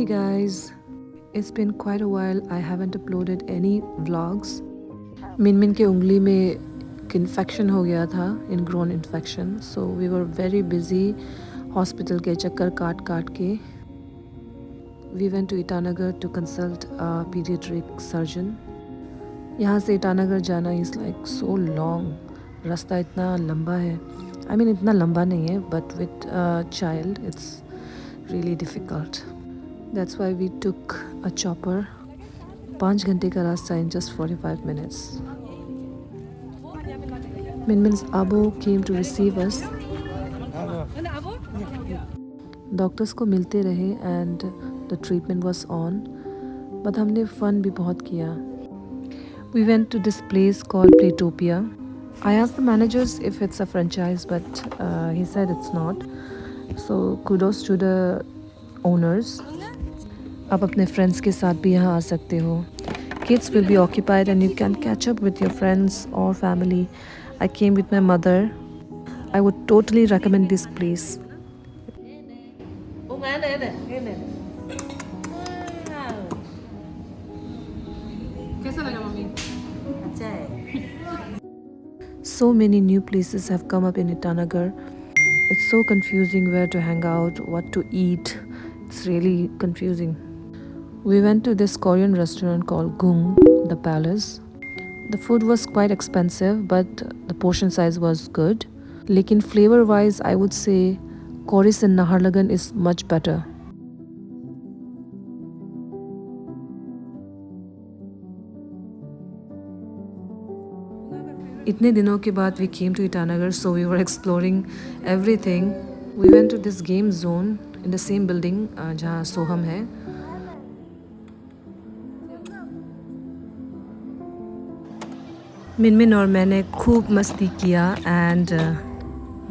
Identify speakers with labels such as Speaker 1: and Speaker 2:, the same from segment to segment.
Speaker 1: guys, it's been quite a while I haven't uploaded any vlogs. Minmin के उंगली में infection हो गया था, ingrown infection, so we were very busy hospital के चक्कर काट काट के. We went to Itanagar to consult paediatric surgeon. यहाँ से ईटानगर जाना इज़ लाइक सो लॉन्ग. रास्ता इतना लंबा है. I mean इतना लंबा नहीं है, but with child it's really difficult. That's why we took a chopper. 5 घंटे का रास्ता in just 45 minutes. Minmin's Abo came to receive us. Doctors को मिलते रहे and the treatment was on. But हमने fun भी बहुत किया. We went to this place called Playtopia. I asked the managers if it's a franchise, but he said it's not. So kudos to the owners. आप अपने friends के साथ भी यहाँ आ सकते हो. Kids will be occupied and you can catch up with your friends or family. I came with my mother. I would totally recommend this place. कैसा लगा मम्मी? अच्छा है. So many new places have come up in Itanagar. It's so confusing where to hang out, what to eat. It's really confusing. We went to this Korean restaurant called Gung, the Palace. The food was quite expensive, but the portion size was good. Lekin flavor wise, I would say Koris in Naharlagan is much better. इतने दिनों के बाद we came to Itanagar, so we were exploring everything. We went to this game zone in the same building जहाँ सोहम है. मिनमिन और मैंने खूब मस्ती किया and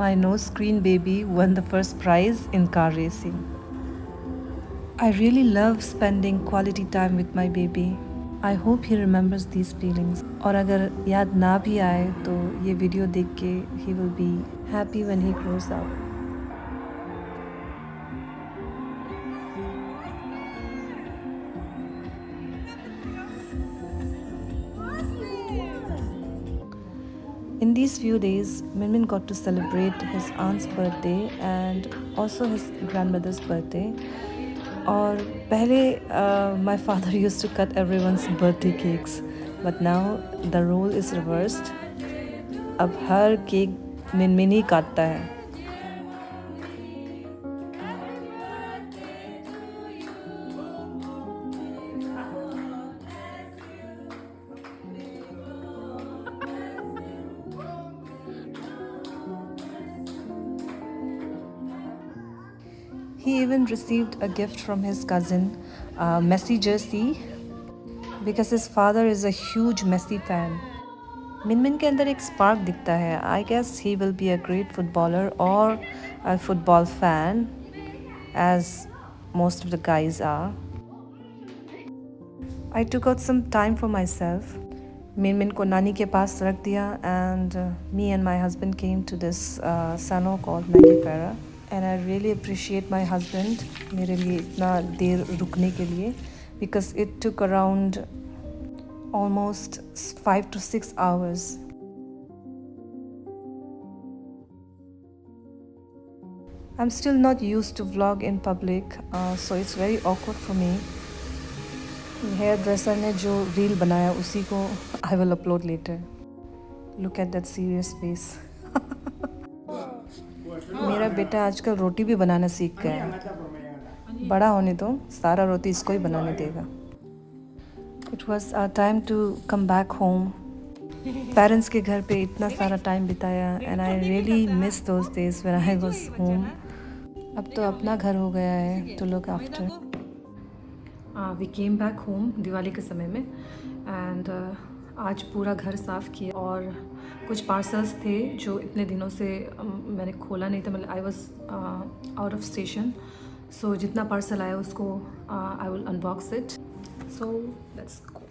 Speaker 1: my no screen baby won the first prize in car racing. I really love spending quality time with my baby. I hope he remembers these feelings. और अगर याद ना भी आए तो ये वीडियो देख के he will be happy when he grows up. In these few days, Minmin got to celebrate his aunt's birthday and also his grandmother's birthday. और पहले my father used to cut everyone's birthday cakes, but now the role is reversed. अब हर cake Minmin ही काटता है. He even received a gift from his cousin, Messi jersey, because his father is a huge Messi fan. Minmin के अंदर एक spark दिखता है. I guess he will be a great footballer or a football fan, as most of the guys are. I took out some time for myself. Minmin को नानी के पास रख दिया and me and my husband came to this salon called Maggie Farah. And I really appreciate my husband मेरे लिए इतना देर रुकने के लिए, because it took around almost 5 to 6 hours. I'm still not used to vlog in public, so it's very awkward for me. Hairdresser ने जो reel बनाया उसी को I will upload later. Look at that serious face. मेरा बेटा आजकल रोटी भी बनाना सीख गया है. बड़ा होने तो सारा रोटी इसको ही बनाने देगा. It was our time to come back home. Parents के घर पे इतना सारा टाइम बिताया and I really miss those days when I was home. अब तो अपना घर हो गया है to look after. We came back home Diwali के समय में and आज पूरा घर साफ़ किया और कुछ पार्सल्स थे जो इतने दिनों से मैंने खोला नहीं था. मतलब I was out of station, so जितना पार्सल आया उसको I will unbox it. So let's go.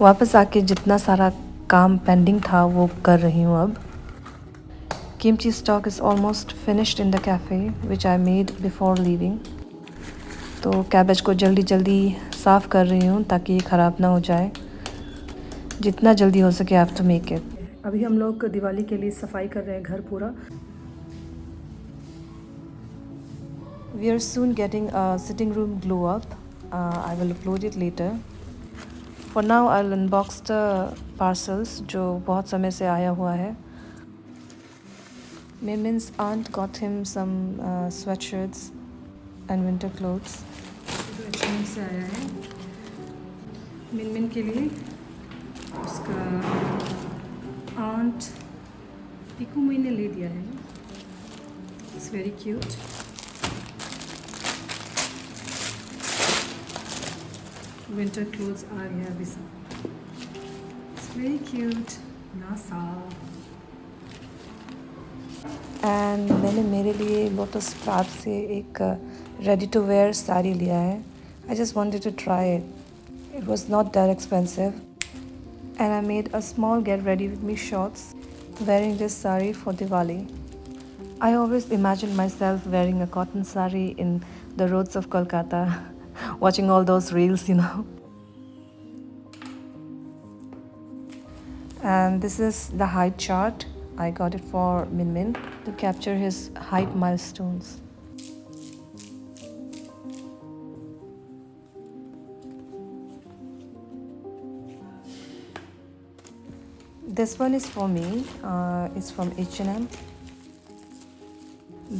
Speaker 1: वापस आके जितना सारा काम पेंडिंग था वो कर रही हूँ अब. Kimchi stock is almost finished in the cafe, which I made before leaving. तो कैबेज को जल्दी जल्दी साफ़ कर रही हूँ ताकि ये ख़राब ना हो जाए। जितना जल्दी हो सके हैव टू मेक इट। अभी हम लोग दिवाली के लिए सफाई कर रहे हैं घर पूरा। We are soon getting a sitting room glow up. I will upload it later. For now I will unbox the parcels जो बहुत समय से आया हुआ है। Minmin's aunt got him some sweatshirts and winter clothes. तो चीन से आया है मिनमिन के लिए। उसका आंट पिकू मई ने ले दिया है। It's very cute. Winter clothes आ गया अभी सब। It's very cute. नासा। एंड मैंने मेरे लिए लोटस क्राफ्ट से एक रेडी टू वेयर साड़ी लिया है। I just wanted to try it. It was not that expensive and I made a small get ready with me shorts wearing this sari for Diwali. I always imagined myself wearing a cotton sari in the roads of Kolkata, watching all those reels, you know. And this is the height chart. I got it for Minmin to capture his height milestones. This one is for me. It's from H&M.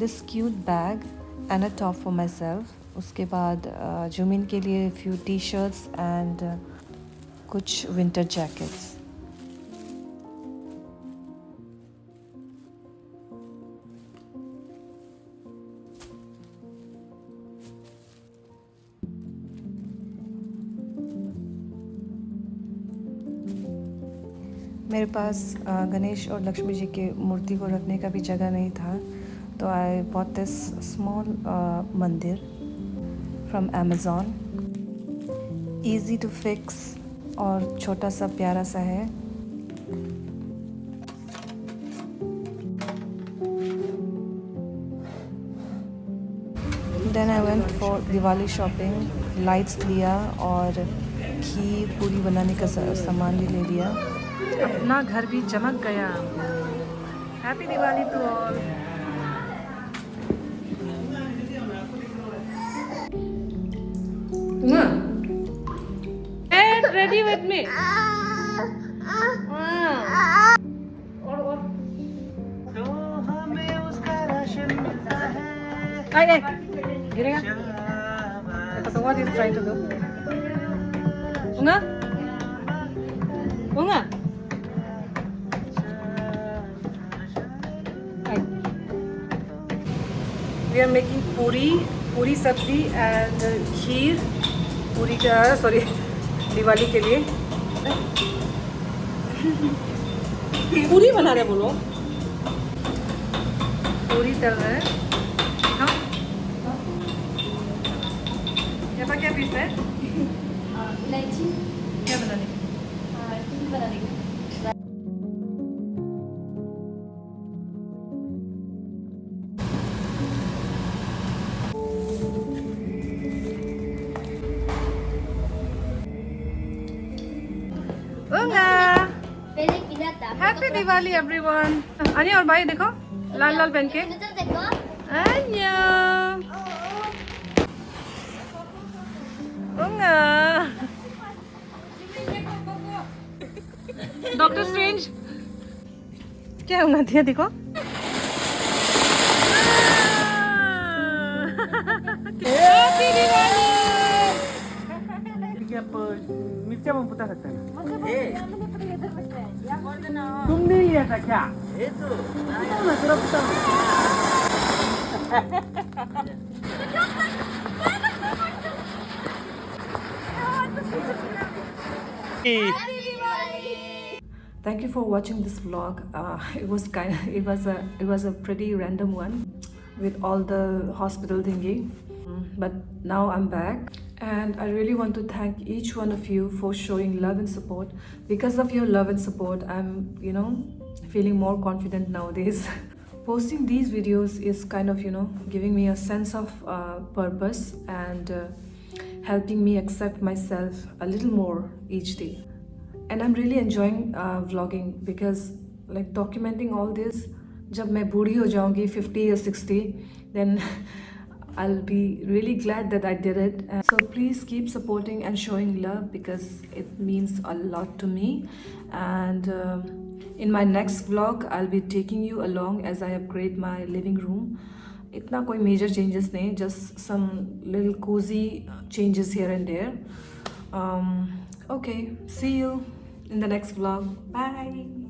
Speaker 1: This cute bag and a top for myself. उसके बाद जुमिन के लिए few t-shirts and कुछ winter jackets. मेरे पास गणेश और लक्ष्मी जी के मूर्ति को रखने का भी जगह नहीं था, तो I bought this small mandir from Amazon. Easy to fix और छोटा सा प्यारा सा है। Then I went for Diwali shopping. Lights लिया और खीर पूरी बनाने का सामान भी ले लिया। अपना घर भी चमक गया। Happy Diwali to all. Ready with me. गिरेगा तो what is trying to do? Unga? We are making puri sabzi and kheer. पूरी का सॉरी दिवाली के लिए पूरी बना रहे बोलो। पूरी तल रहे हैं। हाँ यहाँ पर क्या पीस है?
Speaker 2: इलायची
Speaker 1: क्या बनाने की?
Speaker 2: बनाने की। पहले किया था।
Speaker 1: Happy Diwali everyone. आनिया और भाई देखो लाल लाल पहन के।
Speaker 2: देखो
Speaker 1: आनिया डॉक्टर स्ट्रेंज क्या होगा दिया देखो। हैप्पी दिवाली।
Speaker 3: मिर्चा में पुता सकता है तुम नहीं ऐसा क्या?
Speaker 1: Thank you for watching this vlog. It was a pretty random one with all the hospital thingy, but now I'm back. And I really want to thank each one of you for showing love and support. Because of your love and support, I'm, feeling more confident nowadays. posting these videos is kind of, giving me a sense of purpose and helping me accept myself a little more each day. And I'm really enjoying vlogging because like documenting all this, जब मैं बूढ़ी हो जाऊंगी 50 or 60, then I'll be really glad that I did it. And so please keep supporting and showing love because it means a lot to me. And in my next vlog, I'll be taking you along as I upgrade my living room. इतना कोई major changes नहीं, just some little cozy changes here and there. Okay, see you in the next vlog. Bye.